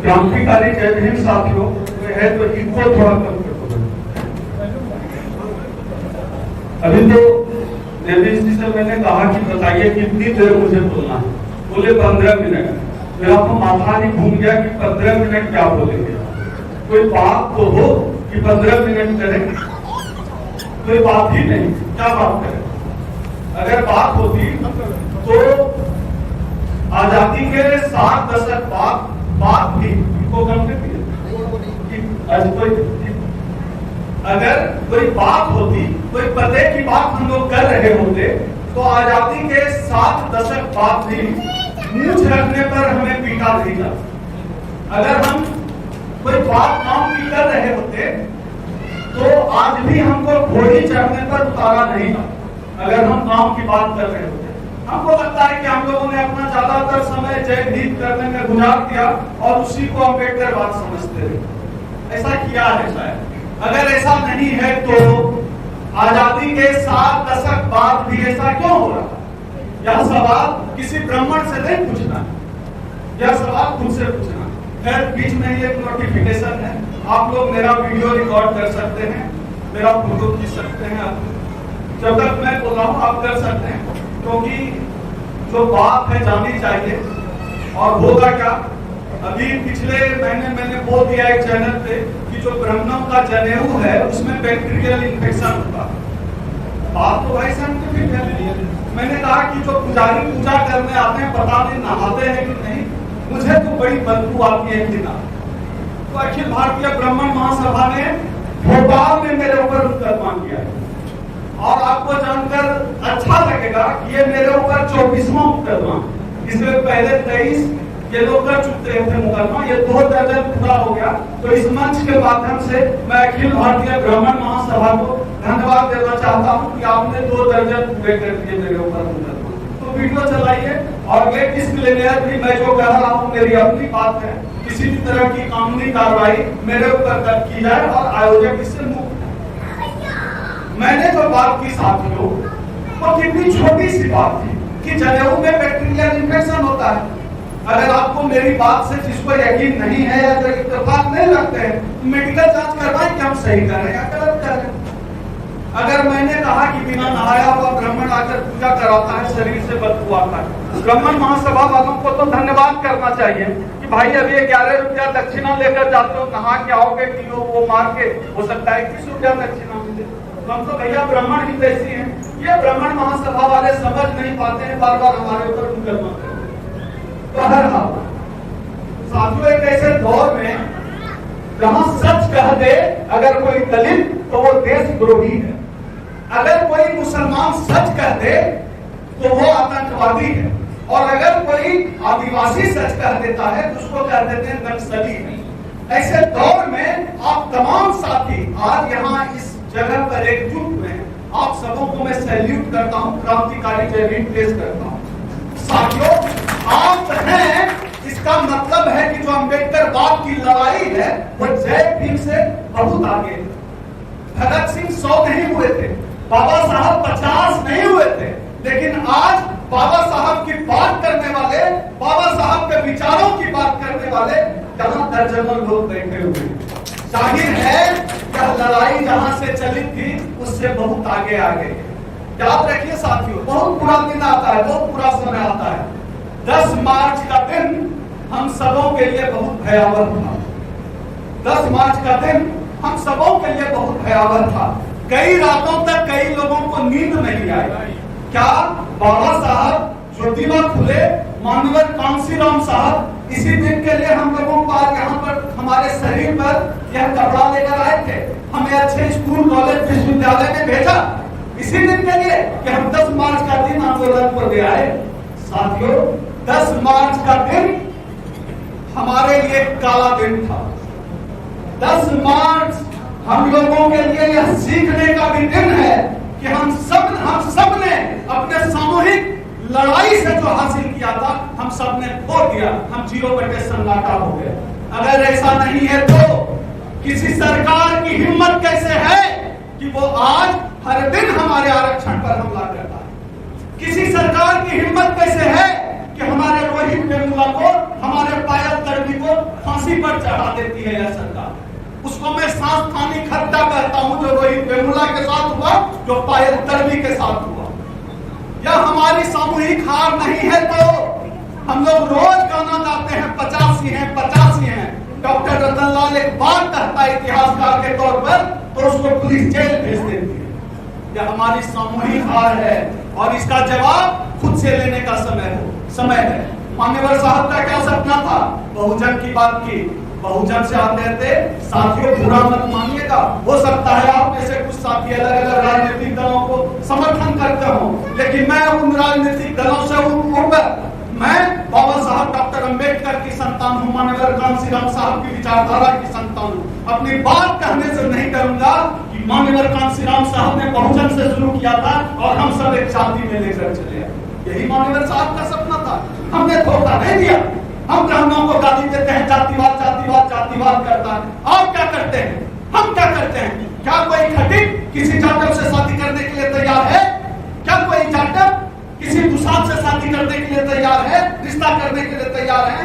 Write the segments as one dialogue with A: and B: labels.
A: क्रांतिकारी जय भीम साथियों है तो इनको थोड़ा कम कर दो। अभी तो देवेश जी से मैंने कहा कि बताइए कितनी देर मुझे बोलना है, बोले 15 मिनट। मेरा तो माथा नहीं घूम गया कि 15 मिनट क्या बोलेंगे। कोई बात तो हो कि 15 मिनट करें, कोई बात ही नहीं, क्या बात करें। अगर बात होती तो आजादी के 7 दशक बाद बात भी इनको कम कर दिया। अगर कोई बात होती, कोई पते की बात हम लोग कर रहे होते तो आजादी के 7 दशक बाद भी मूंछ रखने पर हमें पीटा नहीं जाता। अगर हम कोई बात काम की कर रहे होते तो आज भी हमको घोड़ी चढ़ने पर उतारा नहीं जाता। अगर हम काम की बात कर रहे होते, हमको लगता है कि हम लोगों ने अपना ज्यादातर समय जय भीम करने में गुजार दिया और उसी को अम्बेडकर बात समझते रहे। ऐसा किया है शायद। अगर ऐसा नहीं है तो आजादी के 7 दशक बाद भी ऐसा क्यों हो रहा? यह सवाल किसी ब्राह्मण से नहीं पूछना, यह सवाल खुद से पूछना। खैर बीच में एक नोटिफिकेशन है, आप लोग मेरा वीडियो रिकॉर्ड कर सकते हैं, मेरा फोटो खींच सकते हैं। जब तक मैं बोल रहा हूँ आप कर सकते हैं, क्योंकि जो बात है जानी चाहिए। और होगा क्या, अभी पिछले महीने मैंने बोल दिया एक चैनल पे कि जो ब्राह्मणों का जनेऊ है उसमें बैक्टीरियल इन्फेक्शन होता है। बात तो भाई साइंटिफिक है। मैंने कहा कि जो पुजारी पूजा करने आते हैं पता नहीं नहाते हैं कि नहीं, मुझे तो बड़ी बदबू आती है कि ना। तो अखिल भारतीय ब्राह्मण महासभा ने भोपाल में मेरे ऊपर मुकदमा किया है और आपको जानकर अच्छा लगेगा कि ये मेरे ऊपर 24वां मुकदमा। इससे पहले 23 ये लोग कर चुके थे मुकदमा, ये 2 दर्जन पूरा हो गया। तो इस मंच के माध्यम से मैं अखिल भारतीय ब्राह्मण महासभा को धन्यवाद देना चाहता हूँ कि आपने 2 दर्जन पूरे कर दिए मेरे ऊपर मुकदमा। तो वीडियो चलाइए और ये डिस्क्लेमर भी मैं जो कह रहा हूँ मेरी अपनी बात है, किसी भी तरह की कानूनी कार्रवाई मेरे ऊपर दर्ज की जाए और आयोजक इससे मुक्त। मैंने जो बात की साथियों वो कितनी छोटी सी बात थी कि जनेऊ में बैक्टीरियल इन्फेक्शन होता है। अगर आपको मेरी बात से जिसको यकीन नहीं है या जो इत्तेफाक नहीं लगते हैं, मेडिकल जांच करवाएं कि हम सही कर रहे हैं या गलत कर रहे हैं। अगर मैंने कहा कि बिना नहाया हुआ ब्राह्मण आकर पूजा कराता है, शरीर से बदबू आता है, ब्राह्मण महासभा वालों को तो धन्यवाद करना चाहिए कि भाई अभी 11 रुपया दक्षिणा लेकर जाते हो, नहा के आओगे किलो वो मार के, हो सकता है 21 रुपया दक्षिणा मिले। हम तो भैया ब्राह्मण ही वैसी हैं। ये ब्राह्मण महासभा वाले समझ नहीं पाते हैं, बार बार हमारे ऊपर मुकदमा करते हैं। बहरहाल साथियों, एक ऐसे दौर में जहां सच कह दे अगर कोई दलित तो वो देशद्रोही है, अगर कोई मुसलमान सच कह दे तो वो आतंकवादी है, और अगर कोई आदिवासी सच कह देता है तो उसको कह देते हैं नक्सली है। ऐसे दौर में आप तमाम साथी आज यहाँ इस जगह पर एकजुट हुए हैं, आप सबों को मैं सैल्यूट करता हूँ, क्रांतिकारी जय भीम पेश करता हूँ। साथियों, आप हैं, इसका मतलब है कि जो अम्बेडकर बात की लड़ाई है वो जय भीम से बहुत आगे है। भगत सिंह 100 नहीं हुए थे, बाबा साहब 50 नहीं हुए थे, लेकिन आज बाबा साहब की बात करने वाले, बाबा साहब के विचारों की बात करने वाले कहां दर्जनों लोग बैठे हुए हैं। जाहिर है यह लड़ाई जहां से चली थी उससे बहुत आगे आ गई। याद रखिए साथियों, बहुत बुरा दिन आता है, बहुत बुरा समय आता है। 10 मार्च का दिन हम सबों के लिए बहुत भयावह था। 10 मार्च का दिन हम सबों के लिए बहुत भयावह था। कई रातों तक कई लोगों को नींद नहीं आई। क्या बाबा साहब, ज्योतिबा फुले, मानवेंद्र कांशीराम साहब इसी दिन के लिए हम लोगों को आज यहाँ पर हमारे शरीर पर यह कपड़ा लेकर आए थे, हमें अच्छे स्कूल, कॉलेज, विश्वविद्यालय में भेजा इसी दिन के लिए कि हम 10 मार्च का दिन आंदोलन पर ले आए। साथियों, 10 मार्च का दिन हमारे लिए काला दिन था। 10 मार्च हम लोगों के लिए यह सीखने का भी दिन है कि हम सब ने अपने सामूहिक लड़ाई से जो हासिल किया था हम सब ने खो दिया, हम 0 सन्नाटा हो गए। अगर ऐसा नहीं है तो किसी सरकार की हिम्मत कैसे है कि वो आज हर दिन हमारे आरक्षण पर हमला करता है? किसी सरकार की हिम्मत कैसे है कि हमारे रोहित वेमुला को, हमारे पायल कर्मी को फांसी फांसी पर चढ़ा देती है यह सरकार। उसको मैं सांस्थानिक हत्या कहता हूं, जो रोहित वेमुला के साथ हुआ, जो पायल तडवी के साथ हुआ। यह हमारी सामूहिक हार नहीं है। तो हम लोग रोज गाना गाते हैं 85 हैं 85 हैं। डॉक्टर रतन लाल एक बात कहता है इतिहासकार के तौर पर, तो उसको पुलिस जेल भेज देती है। यह हमारी सामूहिक हार है और इसका जवाब खुद से लेने का समय है। मान्यवर साहब का क्या सपना था? बहुजन की बात की। बहुजन से आप कहते साथियों बुरा मत मानिएगा, हो सकता है आप में से कुछ साथी अलग अलग राजनीतिक दलों को समर्थन करते हो, लेकिन मैं उन राजनीतिक दलों से ऊपर, मैं बाबा साहब डॉक्टर अंबेडकर की संतान हूं, मान्यवर कांशीराम साहब की विचारधारा की संतान हूं। अपनी बात कहने से नहीं करूंगा कि मान्यवर कांशीराम साहब ने बहुजन से शुरू किया था और हम सब एक जाति में लेकर चले आए। यही मान्यवर साहब का सपना था। हमने धोखा नहीं दिया। हम ब्राह्मणों को गाली देते हैं जातिवाद जातिवाद जातिवाद करता है। आप क्या करते हैं? हम क्या करते हैं? क्या कोई खटिक किसी जाटव से शादी करने के लिए तैयार है? क्या कोई जाटव किसी दुसाध से शादी करने के लिए तैयार है? रिश्ता करने के लिए तैयार है?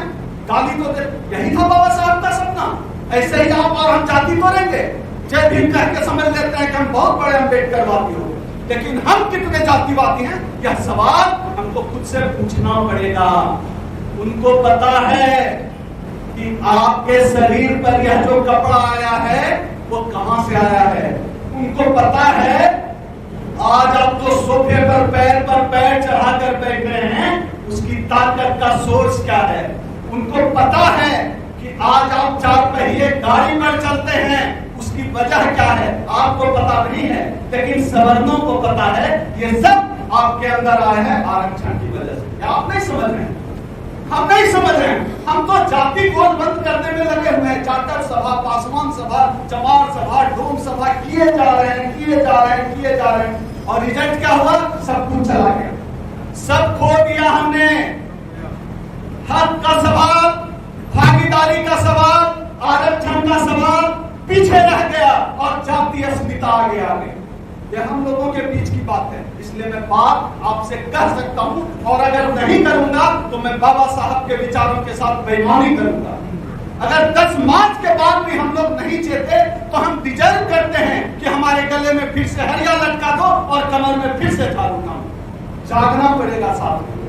A: गाली तो दे। यही था बाबा साहब का सपना। ऐसे ही आप और हम जाति तोड़ेंगे, जय भीम कह के समझ लेते हैं कि हम बहुत बड़े अम्बेडकरवादी हो, लेकिन हम कितने जातिवादी हैं? यह सवाल हमको खुद से पूछना पड़ेगा। उनको पता है कि आपके शरीर पर यह जो कपड़ा आया है वो कहां से आया है। उनको पता है आज आप जो सोफे पर पैर चढ़ाकर बैठ रहे हैं उसकी ताकत का सोर्स क्या है। उनको पता है कि आज आप 4 पहिए गाड़ी पर चलते हैं उसकी वजह क्या है। आपको पता नहीं है, लेकिन सवर्णों को पता है। ये सब आपके अंदर आए हैं आरक्षण की वजह से। आप नहीं समझ रहे हैं, हम नहीं समझ रहे हैं। हम तो जाति को बंद करने में लगे हुए हैं। चार्टर सभा, पासवान सभा, चमार सभा, डोम सभा किए जा रहे हैं और रिजल्ट क्या हुआ? सब कुछ चला गया, सब खो दिया हमने। हक का सवाल, भागीदारी का सवाल, आरक्षण का सवाल पीछे रह गया और जातीय अस्मिता आगे आ गई। यह हम लोगों के बीच की बात है, इसलिए मैं बात आपसे कह सकता हूं। और अगर नहीं करूंगा तो मैं बाबा साहब के विचारों के साथ बेईमानी करूंगा। अगर 10 मार्च के बाद भी हम लोग नहीं चेते तो हम डिजर्व करते हैं कि हमारे गले में फिर से हरिया लटका दो और कमर में फिर से झाड़ू ना। जागना पड़ेगा साथ में।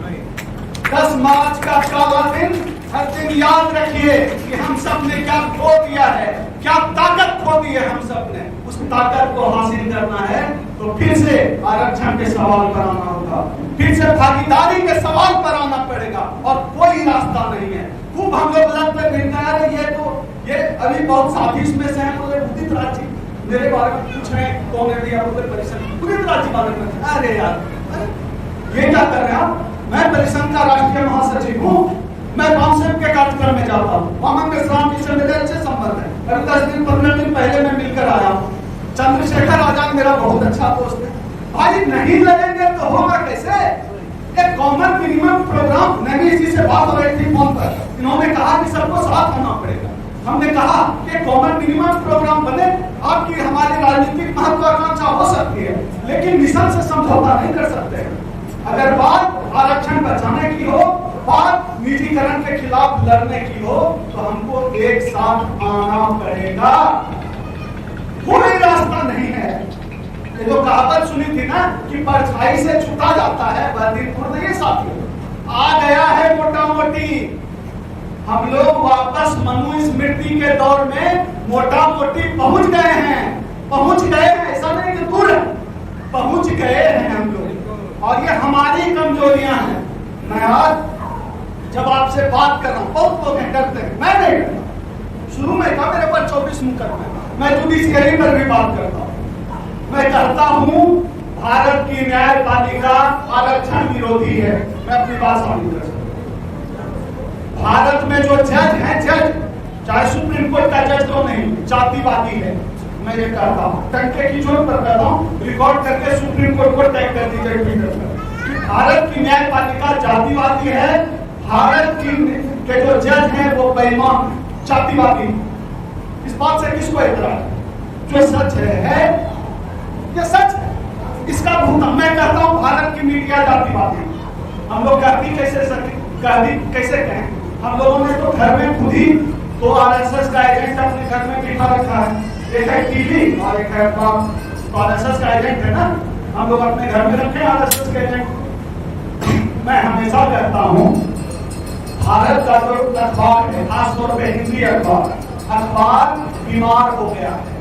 A: 10 मार्च का काला दिन, हर दिन याद रखिए कि हम सब ने क्या खो दिया है, क्या ताकत खो दी है हम सब ने। उस ताकत को हासिल करना है तो फिर से आरक्षण के सवाल पर आना होगा, फिर से भागीदारी के सवाल पर आना पड़ेगा और कोई रास्ता नहीं है। खूब हम लोग लग पे मिलना है। ये अभी बहुत साथी इसमें से हैं, बोले उदित राज जी मेरे बारे में पूछ रहे हैं, कौन है भैया परिषद उदित राज जी बारे में। अरे यार ये क्या कर रहे हैं आप? मैं परिषद का राष्ट्रीय महासचिव हूँ। मैं कांसेप्ट के कार्यक्रम में जाता हूँ, वहां मेश्राम जी से मेरे अच्छे संबंध है। अभी 10 दिन 15 दिन पहले मैं मिलकर आया हूँ। चंद्रशेखर आजाद मेरा बहुत अच्छा दोस्त है। भाई नहीं लगेंगे तो होगा कैसे? एक कॉमन मिनिमम प्रोग्राम, मैं भी इसी से बात हो रही थी फोन पर। इन्होंने कहा कि सबको साथ होना पड़ेगा। हमने कहा कि कॉमन मिनिमम प्रोग्राम बने। आपकी हमारी राजनीतिक महत्वाकांक्षा हो सकती है, लेकिन मिशन से समझौता नहीं कर सकते। अगर बात आरक्षण बचाने की हो, बात निजीकरण के खिलाफ लड़ने की हो, तो हमको एक साथ आना पड़ेगा। कोई रास्ता नहीं है। ये जो कहावत सुनी थी ना कि परछाई से छूटा जाता है, वह दिन दूर नहीं साथियों। आ गया है मोटा मोटी। हम लोग वापस मनुस्मृति के दौर में मोटा मोटी पहुंच गए हैं। ऐसा नहीं कि दूर है, पहुंच गए हैं हम लोग। और ये हमारी कमजोरियां हैं। मैं आज जब आपसे बात कर रहा हूं, बहुत लोग डरते हैं, मैं नहीं डरता। शुरू में था मेरे पर 24 मुकदमे, मैं जुडिशियरी पर भी बात करता हूं। मैं कहता हूं भारत की न्यायपालिका आरक्षण विरोधी है। मैं अपनी बात साबित कर सकता हूं। भारत में जो जज हैं, जज चाहे सुप्रीम कोर्ट का जज तो नहीं, जातिवादी है। मैं ये कहता हूँ, टंके की चोट पर कहता हूँ, रिकॉर्ड करके सुप्रीम कोर्ट को टैग कर दीजिए ट्विटर पर कि भारत की न्यायपालिका जातिवादी है। भारत के जो जज हैं वो बेईमान जातिवादी। इस बात से किसको इतराज? जो सच है ये सच है, इसका भुगतान। मैं कहता हूँ भारत की मीडिया जातिवादी। हम लोग कहती कैसे कहें? हम लोगों ने तो घर में खुद ही तो आरएसएस का एजेंट अपने घर में बिठा रखा है, एक है टीवी और एक है बाप। तो आरएसएस का एजेंट है ना, हम लोग अपने घर में रखे आरएसएस के एजेंट। मैं हमेशा कहता हूँ भारत का जो अखबार है, खासतौर पे हिंदी अखबार बीमार हो गया है।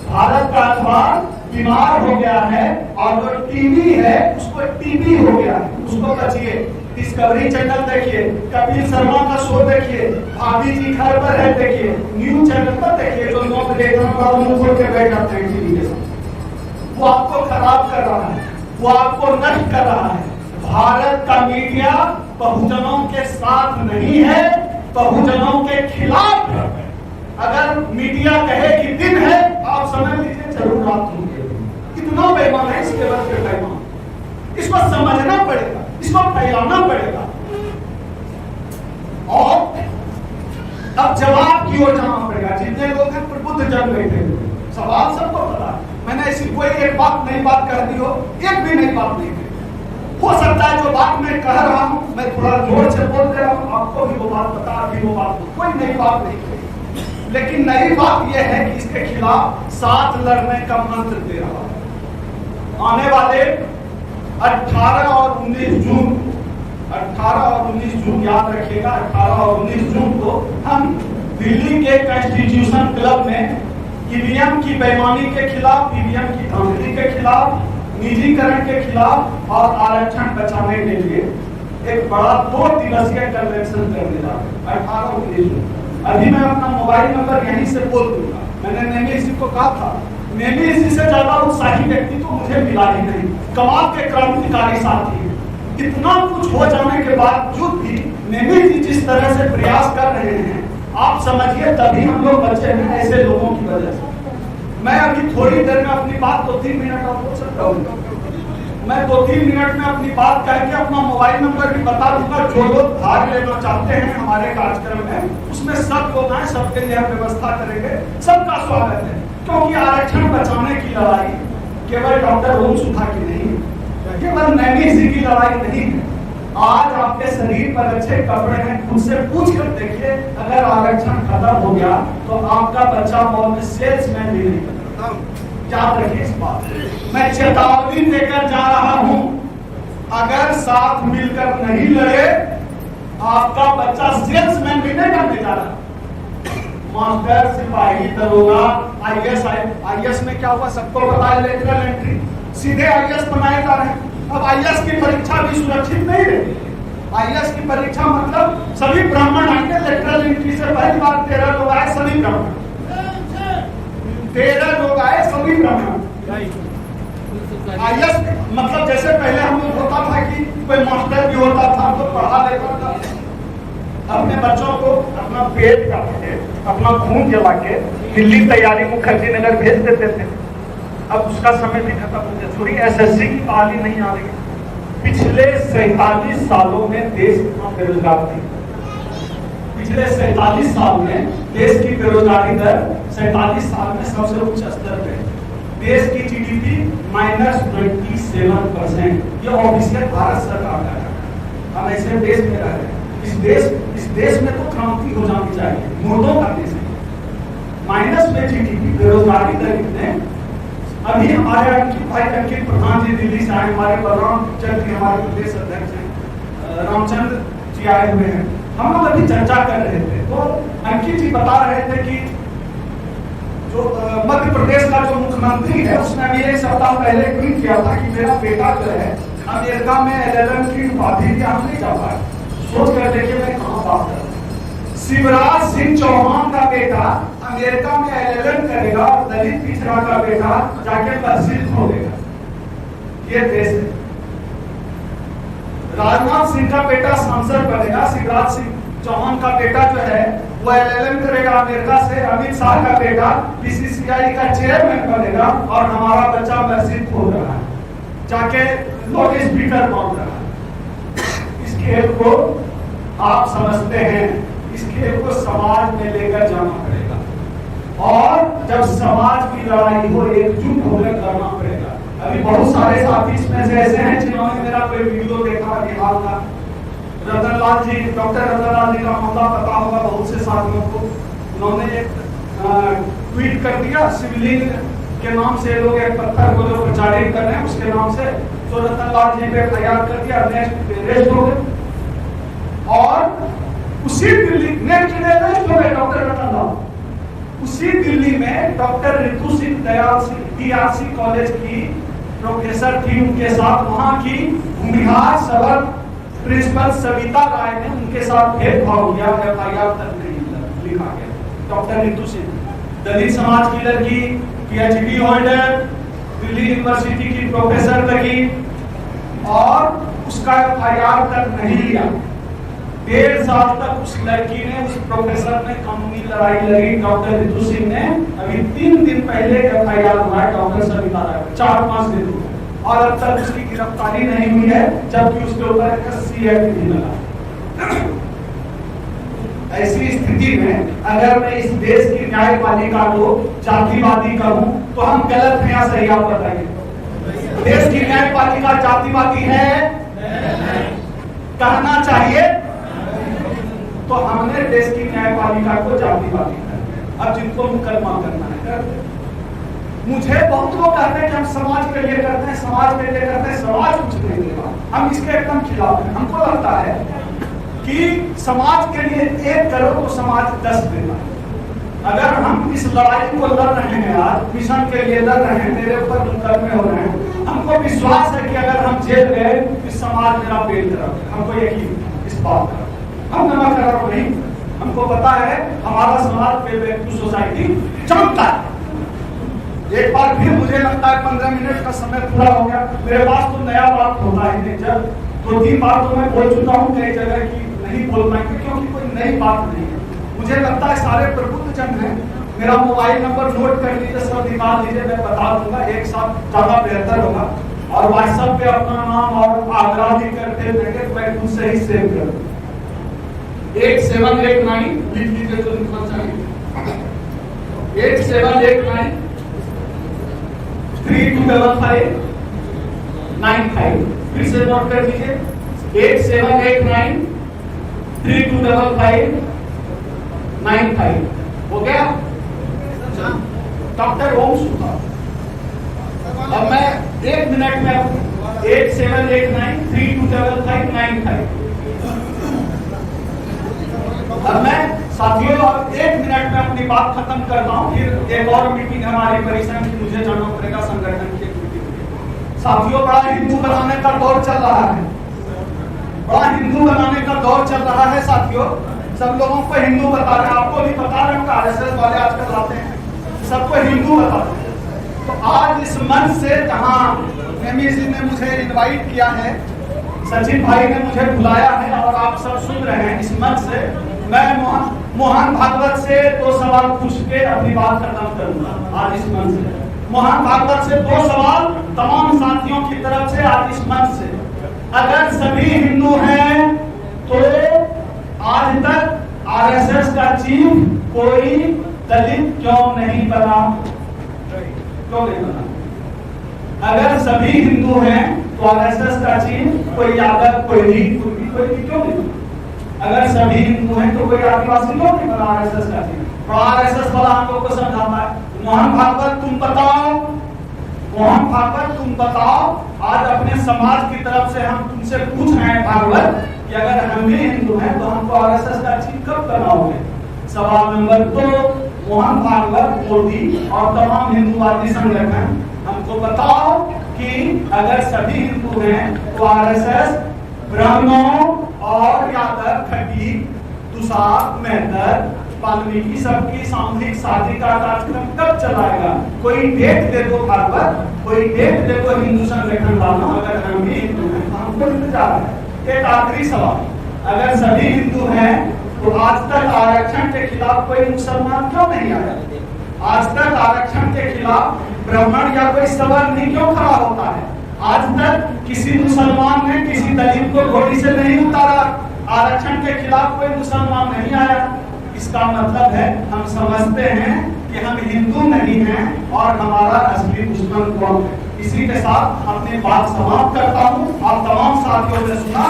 A: भारत का अखबार बीमार हो गया है और जो टीवी है उसको टीबी हो गया है, उसको बचिए। डिस्कवरी चैनल देखिए, कपिल शर्मा का शो देखिए, भाभी जी घर पर है देखिए, न्यूज चैनल पर देखिए, जो लोग देखना मुंह के बैठ जाते हैं टीवी के साथ। वो आपको खराब कर रहा है, वो आपको नष्ट कर रहा है। भारत का मीडिया बहुजनों के साथ नहीं है, बहुजनों के खिलाफ है। अगर मीडिया कहे कि दिन है, आप समझ लीजिए जरूर रात होगी। कितना बेईमान है इसके बाद के बेईमान, इसको समझना पड़ेगा, इसको फैलाना पड़ेगा। और अब जवाब की ओर जाना पड़ेगा। जितने लोग हैं प्रबुद्ध जन बैठे हुए, सवाल सबको पता है। मैंने ऐसी कोई एक बात नई बात कह दी हो, एक भी नई बात नहीं है। हो सकता है जो बात मैं कह रहा हूं, मैं थोड़ा जोर से बोल रहा हूं, आपको भी वो बात पता, अभी वो बात कोई नई बात नहीं है। लेकिन नई बात यह है कि इसके खिलाफ साथ लड़ने का मंत्र दे रहा है। आने वाले 18 और 19 जून, 18 और 19 जून याद रखिएगा, 18 और 19 जून को हम दिल्ली के कॉन्स्टिट्यूशन क्लब में ईवीएम की बेईमानी के खिलाफ, ईवीएम की धांधली के खिलाफ, निजीकरण के खिलाफ और आरक्षण बचाने के लिए एक बड़ा 2 दिवसीय कन्वेंशन करने जा रहे हैं 18 और 19 जून। अभी मैं अपना मोबाइल नंबर यहीं से बोल दूंगा। मैंने नेमी जी को कहा था, नेमी जी से ज्यादा उत्साही व्यक्ति तो मुझे मिला ही नहीं। कमाल के क्रांतिकारी साथी हैं। इतना कुछ हो जाने के बावजूद भी नेमी जी जिस तरह से प्रयास कर रहे हैं, आप समझिए तभी हम लोग बचे हैं ऐसे लोगों की वजह से। मैं अभी थोड़ी देर में अपनी बात 2-3 मिनट और बोल सकता हूँ। मैं 2-3 मिनट में अपनी बात कह के अपना मोबाइल नंबर भी बता दूंगा। जो लोग भाग लेना चाहते हैं हमारे कार्यक्रम में, उसमें सब लोग आए, सबके लिए हम व्यवस्था करेंगे, सबका स्वागत है। क्योंकि आरक्षण बचाने की लड़ाई केवल डॉक्टर ओम सुधा की नहीं, केवल नैमी जी की लड़ाई नहीं है। आज आपके शरीर पर अच्छे कपड़े हैं, खुद से पूछ कर देखिए, अगर आरक्षण खत्म हो गया तो आपका बच्चा मॉल में सेल्समैन भी नहीं बनेगा। याद रखिए इस बात। मैं चेतावनी देकर जा रहा हूं, अगर साथ मिलकर नहीं लड़े, आपका बच्चा सेल्समैन भी नहीं बनने जा रहा। मास्टर, सिपाही, दरोगा, आईएएस में क्या हुआ सबको पता है, लेटरल एंट्री, सीधे आईएएस बनाए जा रहे हैं। अब आईएएस की परीक्षा भी सुरक्षित नहीं रही। आईएएस की परीक्षा मतलब सभी ब्राह्मण आएंगे, लेटरल एंट्री से पहली बार 13 लोग आए, सभी ब्राह्मण, 13 लोग आए, सभी ब्राह्मण। आईएएस मतलब जैसे पहले हम लोग होता था कि कोई मास्टर भी होता था तो पढ़ा लेता था, अपने बच्चों को अपना पेट काट के, अपना खून जला के दिल्ली तैयारी मुखर्जी नगर भेज देते थे। अब उसका समय भी खत्म हो गया। थोड़ी एसएससी की बहाली नहीं आ रही। पिछले 47 सालों में देश कितना बेरोजगार थी। पिछले 47 साल में देश की बेरोजगारी दर 47 साल में सबसे उच्च स्तर पे। देश की जीडीपी -27%। ये ऑफिशियल भारत सरकार का है। हम ऐसे देश में रह रहे हैं। इस देश में तो क्रांति हो जानी चाहिए। मुर्दों का देश है। माइनस में जीडीपी, बेरोजगारी दर कितने। अभी हमारे अंकित भाई, अंकित प्रधान जी दिल्ली से आए, हमारे बलराम चंद्र जी हमारे प्रदेश अध्यक्ष हैं, रामचंद्र जी आए हुए हैं। हम लोग अभी चर्चा कर रहे थे तो अंकित जी बता रहे थे कि जो मध्य प्रदेश का जो मुख्यमंत्री है उसने अभी 1 सप्ताह पहले ट्वीट किया था कि मेरा बेटा जो है अमेरिका में LLM की उपाधि के हम नहीं जा पाए। सोच कर देखिए मैं कहाँ बात कर रहा हूँ। शिवराज सिंह चौहान का बेटा अमेरिका में LLM करेगा और दलित पिछड़ा का बेटा जाके तहसील खोलेगा। ये देश है। राजनाथ सिंह का बेटा सांसद बनेगा, शिवराज सिंह चौहान का बेटा जो है वो LLM करेगा अमेरिका से, अमित शाह का बेटा BCCI का चेयरमैन बनेगा और हमारा बच्चा मस्जिद खोल रहा है, जाके नोटिस स्पीकर मांग रहा है। इस खेल को आप समझते हैं, इस खेल को समाज में लेकर जाना पड़ेगा और जब समाज की लड़ाई हो एकजुट होकर करना पड़ेगा। अभी बहुत सारे साथी इसमें से ऐसे हैं जिन्होंने मेरा कोई वीडियो देखा बिहार का, रतनलाल जी, डॉक्टर रतनलाल जी का मामला पता होगा बहुत से साथियों को। उन्होंने एक ट्वीट कर दिया, शिवलिंग के नाम से लोग एक पत्थर को जो प्रचारित कर रहे हैं उसके नाम से, तो रतनलाल जी पे तैयार कर दिया, नेक्स्ट हो गए। और उसी दिल्ली नेक्स्ट हो गए डॉक्टर रतनलाल, उसी दिल्ली में doctor Ritu Singh Dayal Singh DRC college की प्रोफेसर थी, उनके साथ वहां की भूमिहार सबर प्रिंसिपल सविता राय ने उनके साथ भेदभाव किया, FIR तक नहीं लिखा गया। डॉक्टर रितु सिंह दलित समाज की लड़की, PhD होल्डर, दिल्ली यूनिवर्सिटी की प्रोफेसर लगी और उसका FIR तक नहीं लिया। 1.5 साल तक उस लड़की ने, उस प्रोफेसर ने कानूनी लड़ाई लड़ी। डॉक्टर रितु सिंह ने अभी 3 दिन पहले FIR हुआ है डॉक्टर सविता राय, 4-5 दिन हुए और अब तक उसकी गिरफ्तारी नहीं हुई है, जबकि उसके ऊपर CID भी लगा। ऐसी स्थिति में अगर मैं इस देश की न्यायपालिका को जातिवादी कहूं तो हम गलत हैं या सही? आप बताइए। देश की न्यायपालिका जातिवादी है? कहना चाहिए। तो हमने देश की न्यायपालिका को जातिवादी कर, अब जिनको मुकदमा करना है कर। मुझे बहुत लोग कहते हैं कि हम समाज के लिए करते हैं, समाज के लिए करते हैं, समाज कुछ नहीं देगा, हम इसके एकदम खिलाफ हैं। हमको लगता है कि समाज के लिए 1 करो तो समाज 10 देगा। अगर हम इस लड़ाई को लड़ रहे हैं, आज मिशन के लिए लड़ रहे हैं, मेरे ऊपर मुकदमे हो रहे हैं, हमको विश्वास है कि अगर हम जेल गए तो समाज मेरा पेट करेगा। हमको यकीन इस बात का, हम नमक खराब नहीं, हमको पता है हमारा समाज पे सोसाइटी चमकता है। एक बार फिर मुझे लगता है 15 मिनट का समय पूरा हो गया, मेरे पास तो नया बात होता है नहीं। जब 2-3 बार तो मैं बोल चुका हूँ कई जगह की, नहीं बोल पाएंगे क्योंकि कोई नई बात नहीं है। मुझे लगता है सारे प्रबुद्ध जन हैं, मेरा मोबाइल नंबर नोट कर लीजिए, सब निकाल लीजिए, मैं बता दूंगा, एक साथ ज्यादा बेहतर होगा। और व्हाट्सएप पे अपना नाम और आग्रह लिख कर भेज देंगे तो मैं खुद से ही सेव कर दूंगा। 8789 लिख लीजिए तो निकल जाएंगे, 8789 3255 95। फिर से नोट कर लीजिए, 8789 3255 95। हो गया? डॉक्टर ओम सुधा। अब मैं 1 मिनट में 8789 3255 95। अब मैं साथियों अब 1 मिनट में अपनी बात खत्म करता हूँ, फिर एक और मीटिंग हमारी परिसंघ की मुझे जाना पड़ेगा, संगठन की मीटिंग। साथियों बड़ा हिंदू बनाने का दौर चल रहा है, बड़ा हिंदू बनाने का दौर चल रहा है साथियों। सब लोगों को हिंदू बता रहे हैं, आपको भी बता रहे हैं, RSS वाले आजकल आते हैं, सबको हिंदू बता रहे हैं। तो आज इस मंच से जहाँ नेमी जी ने मुझे इनवाइट किया है, सचिन भाई ने मुझे बुलाया है और आप सब सुन रहे हैं, इस मंच से मैं मोहन भागवत से 2 सवाल पूछ के अपनी बात खत्म करूंगा। आज इस मंच से मोहन भागवत से 2 सवाल तमाम साथियों की तरफ से आज इस मंच से। अगर सभी हिंदू हैं तो आज तक RSS का चीफ कोई दलित क्यों नहीं बना? क्यों नहीं बना? अगर सभी हिंदू हैं तो RSS का चीफ कोई यादव, कोई रीत, कोई क्यों नहीं? अगर सभी हिंदू हैं तो कोई आदिवासी क्यों नहीं बना RSS का चीफ? और RSS वाला हम लोग को समझाता है, मोहन भागवत तुम बताओ, मोहन भागवत तुम बताओ, आज अपने समाज की तरफ से हम तुमसे पूछ रहे हैं भागवत कि अगर हम भी हिंदू हैं तो हमको RSS का चीफ कब बनाओगे? सवाल नंबर 2, मोहन भागवत, मोदी और तमाम हिंदूवादी संगठन हमको बताओ कि अगर सभी हिंदू हैं तो RSS ब्राह्मणों और यादव, खटीक, तुषार, मेहतर, वाल्मीकि सबकी सामूहिक शादी का कार्यक्रम कब चलाएगा? कोई डेट दे दो भागवत, कोई डेट दे दो हिंदू संगठन वालों, अगर हम भी हिंदू हैं तो हमको इंतजार है। एक आखिरी सवाल, अगर सभी हिंदू हैं तो आज तक आरक्षण के खिलाफ कोई मुसलमान क्यों नहीं आया? आज तक आरक्षण के खिलाफ ब्राह्मण या कोई सवर्ण क्यों खड़ा होता है? आज तक किसी मुसलमान ने किसी दलित को घोड़ी से नहीं उतारा, आरक्षण के खिलाफ कोई मुसलमान नहीं आया। इसका मतलब है हम समझते हैं कि हम हिंदू नहीं हैं और हमारा असली दुश्मन कौन है। इसी के साथ अपनी बात समाप्त करता हूँ। आप तमाम साथियों ने सुना,